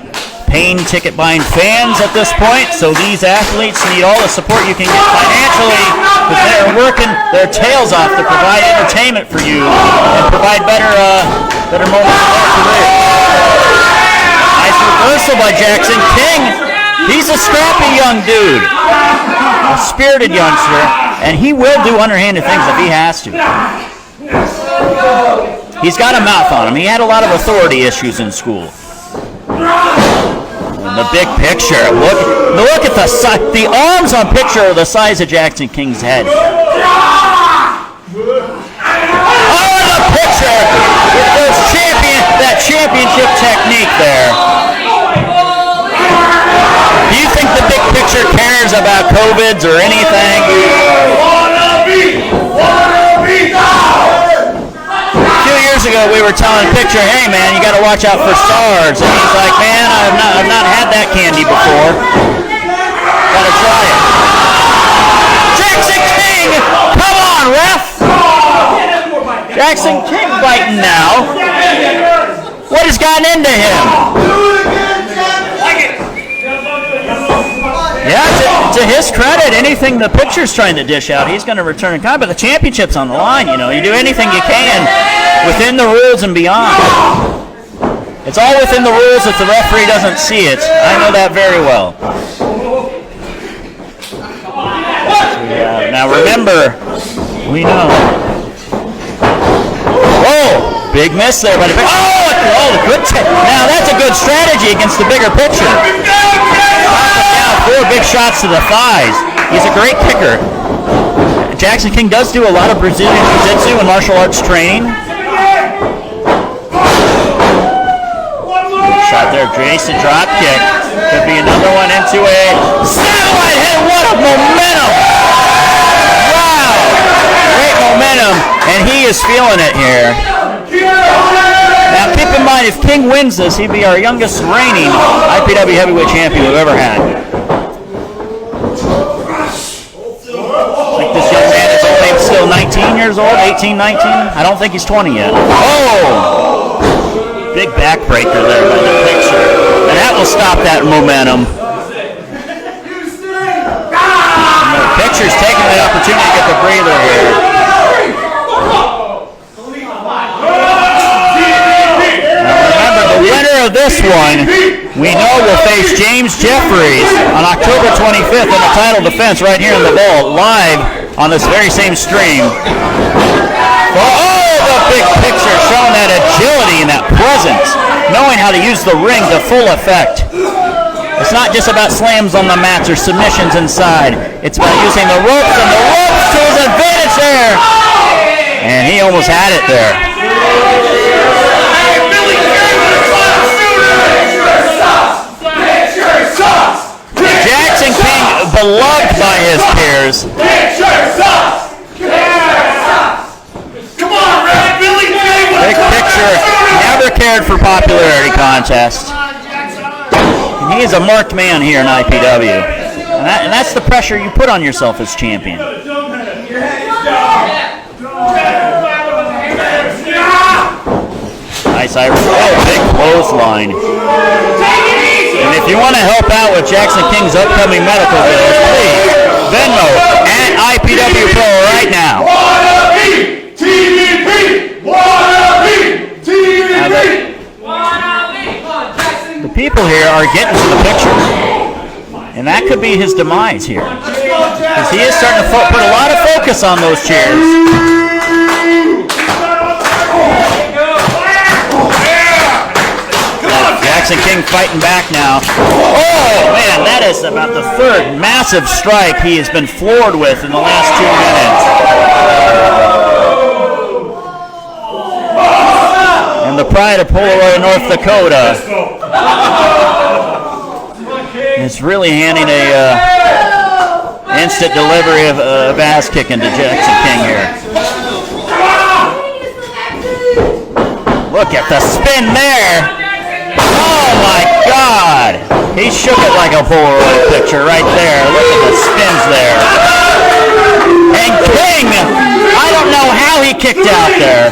paying ticket buying fans at this point, so these athletes need all the support you can get financially, because they're working their tails off to provide entertainment for you and provide better moments in their career. Nice reversal by Jaxon King. He's a scrappy young dude, a spirited youngster, and he will do underhanded things if he has to. He's got a mouth on him. He had a lot of authority issues in school. And the Big Picture. Look at the size. The arms on Picture are the size of Jaxon King's head. Oh, the Picture with those that championship technique there. Do you think the Big Picture cares about COVIDs or anything? A few years ago, we were telling Picture, hey man, you got to watch out for SARS. And he's like, man, I've not had that candy before. Got to try it. Jaxon King, come on, ref. Jaxon King biting now. What has gotten into him? Yeah, to his credit, anything the Picture's trying to dish out, he's going to return in kind. But the championship's on the line, you know. You do anything you can within the rules and beyond. It's all within the rules if the referee doesn't see it. I know that very well. Yeah, now remember, we know. Whoa, big miss there by the Picture. Now that's a good strategy against the bigger Picture. Four big shots to the thighs. He's a great kicker. Jaxon King does do a lot of Brazilian Jiu-Jitsu and martial arts training. Good shot there, Jason drop kick. Could be another one into a satellite hit. What a momentum! Wow! Great momentum, and he is feeling it here. Now keep in mind, mind, if King wins this, he'd be our youngest reigning IPW heavyweight champion we've ever had. I think this young man is only still 19 years old, 18, 19. I don't think he's 20 yet. Oh! Big backbreaker there by the picture. And that will stop that momentum. And the picture's taking the opportunity to get the breather here. Now remember, the winner of this one, we know will face James Jeffries on October 25th in a title defense right here in the Vault, live on this very same stream. Oh, the big picture showing that agility and that presence, knowing how to use the ring to full effect. It's not just about slams on the mats or submissions inside. It's about using the ropes and the ropes to his advantage there. And he almost had it there. Jaxon King, beloved by his peers. Big picture, never cared for popularity contests. And he is a marked man here in IPW. And that's the pressure you put on yourself as champion. Nice Irish. Oh, big clothesline. And if you want to help out with Jaxon King's upcoming medical bills, please Venmo at IPW Pro right now. The people here are getting to the picture, and that could be his demise here, because he is starting to put a lot of focus on those chairs. Jaxon King fighting back now. Oh man, that is about the third massive strike he has been floored with in the last 2 minutes. And the pride of Polaroid, North Dakota is really handing a instant delivery of ass kicking to Jaxon King here. Look at the spin there. Oh my God! He shook it like a Polaroid picture right there. Look at the spins there. And King, I don't know how he kicked out there.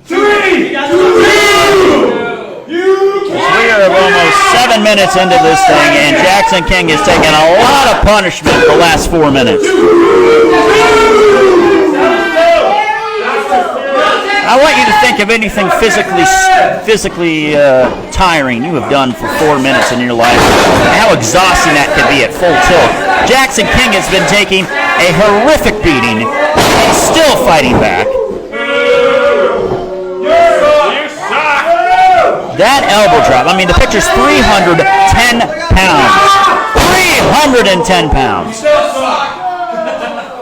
3, 2, We are almost 7 minutes into this thing, and Jaxon King has taken a lot of punishment the last 4 minutes. I want you to think of anything physically tiring you have done for 4 minutes in your life, and how exhausting that could be at full tilt. Jaxon King has been taking a horrific beating, and still fighting back. That elbow drop, I mean, the picture's 310 pounds. 310 pounds.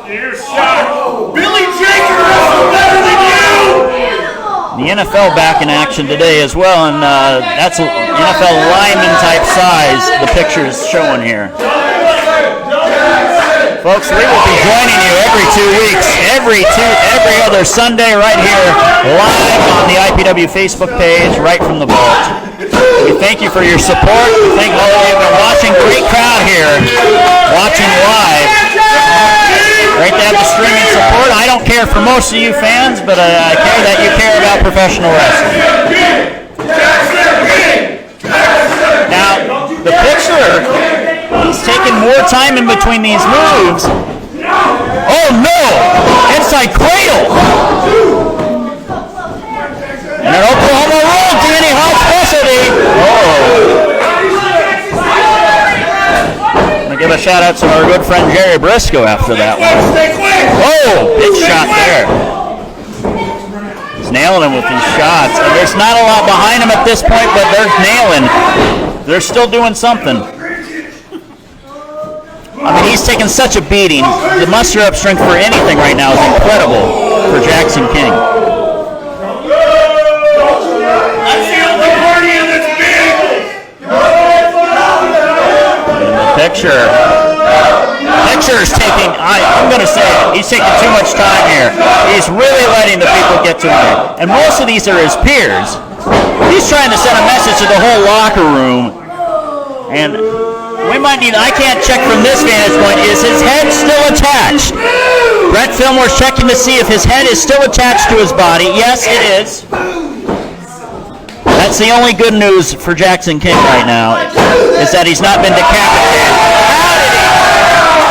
You're shocked. Billy Jaker wrestled better than you! The NFL back in action today as well, and that's NFL lineman type size the picture is showing here. Folks, we will be joining you every 2 weeks, every other Sunday right here, live on the IPW Facebook page, right from the Vault. We thank you for your support. We thank all of you for watching. Great crowd here, watching live. Great to have the streaming support. I don't care for most of you fans, but I care that you care about professional wrestling. Now, the picture, he's taking more time in between these moves. Oh no! Inside cradle! And an Oklahoma roll, Danny Hall specialty. Oh! I'm gonna give a shout out to our good friend Jerry Briscoe after that one. Oh! Big shot there. He's nailing him with these shots. And there's not a lot behind him at this point, but they're nailing. They're still doing something. I mean, he's taken such a beating. The muster up strength for anything right now is incredible for Jaxon King. I feel the party in this big! And the picture is taking, I'm going to say it, he's taking too much time here. He's really letting the people get to him. And most of these are his peers. He's trying to send a message to the whole locker room. And we might need, I can't check from this vantage point, is his head still attached? Brett Fillmore's checking to see if his head is still attached to his body. Yes, it is. That's the only good news for Jaxon King right now, is that he's not been decapitated.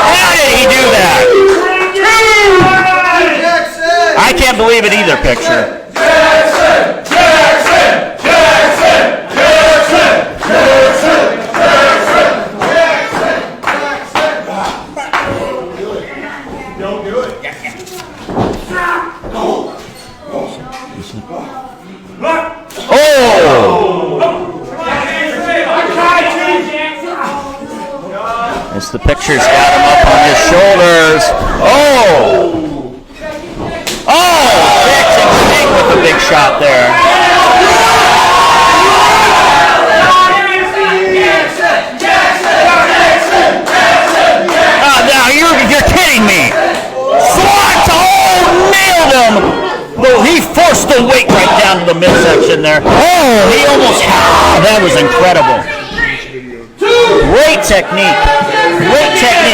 How did he do that? I can't believe it either, picture. Don't do it. As the picture's got him up on his shoulders. Jaxon King with a big shot there. Now you're kidding me. Swat! Nailed him. Well, he forced the weight right down to the midsection there. He almost, that was incredible. Great technique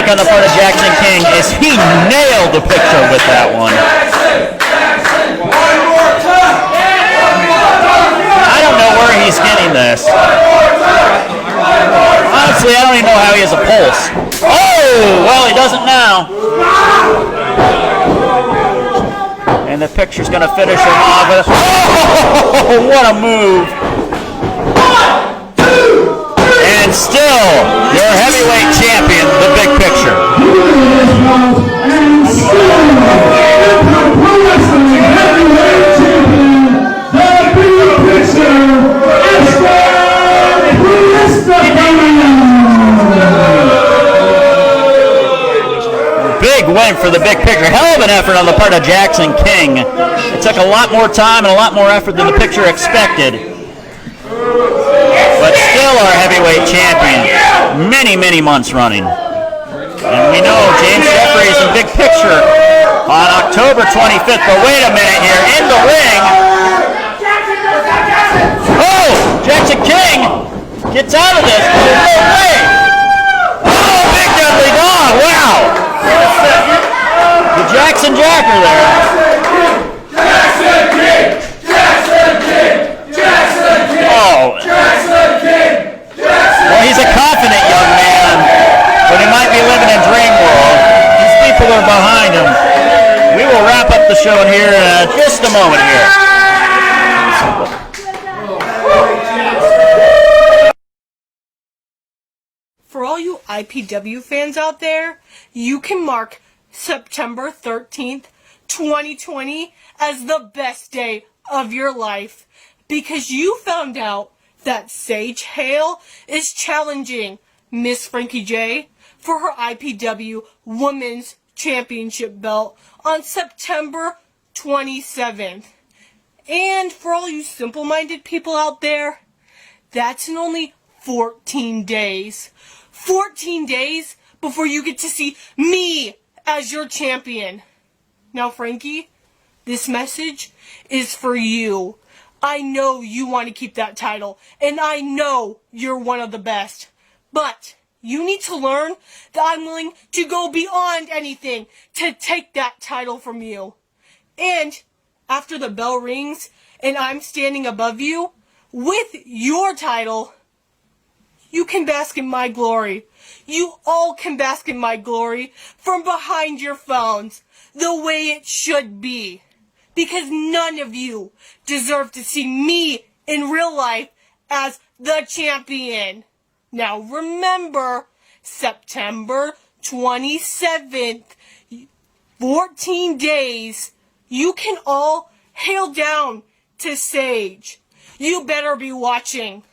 on the part of Jaxon King as he nailed the picture with that one. I don't know where he's getting this. Honestly, I don't even know how he has a pulse. Well, he doesn't now. And the picture's going to finish him off. What a move. And still, your heavyweight champion, the big picture. Big win for the big picture. Hell of an effort on the part of Jaxon King. It took a lot more time and a lot more effort than the picture expected. But still our heavyweight champion, many months running. And we know James Jeffries in big picture on October 25th. But wait a minute here, in the ring. Jaxon King gets out of this. No way. Big deadly dog. Wow. The Jackson Jacker there. Jaxon King! Jaxon King! Jaxon King! Jaxon King! Well, he's a confident young man, but he might be living in dream world. These people are behind him. We will wrap up the show here in just a moment here. For all you IPW fans out there, you can mark September 13th, 2020 as the best day of your life because you found out that Sage Hale is challenging Miss Frankie J for her IPW Women's Championship belt on September 27th. And for all you simple-minded people out there, that's in only 14 days. 14 days before you get to see me as your champion. Now, Frankie, this message is for you. I know you want to keep that title, and I know you're one of the best. But you need to learn that I'm willing to go beyond anything to take that title from you. And after the bell rings and I'm standing above you with your title, you can bask in my glory. You all can bask in my glory from behind your phones, the way it should be. Because none of you deserve to see me in real life as the champion. Now remember, September 27th, 14 days, you can all hail down to Sage. You better be watching.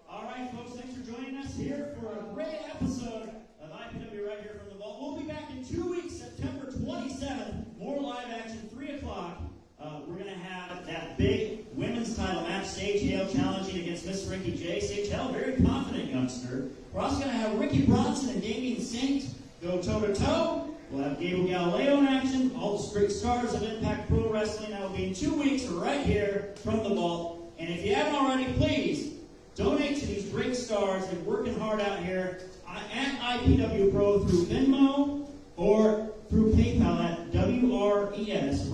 All right, folks, thanks for joining us here for a great episode of IPW right here from the Vault. We'll be back in 2 weeks, September 27th. More live action, 3 o'clock. We're going to have that big women's title match, Sage Hale challenging against Miss Frankie J. Sage Hale, very confident youngster. We're also going to have Ricky Bronson and Damian Saint go toe-to-toe. We'll have Gable Galileo in action. All the great stars of Impact Pro Wrestling. That will be in 2 weeks right here from the Vault. And if you haven't already, please donate to these great stars. They're working hard out here at IPW Pro through Venmo or through PayPal at WRES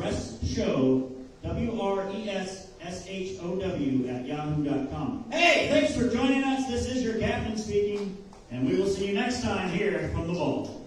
Show, WRESSHOW at yahoo.com. Hey, thanks for joining us. This is your captain speaking, and we will see you next time here from the Vault.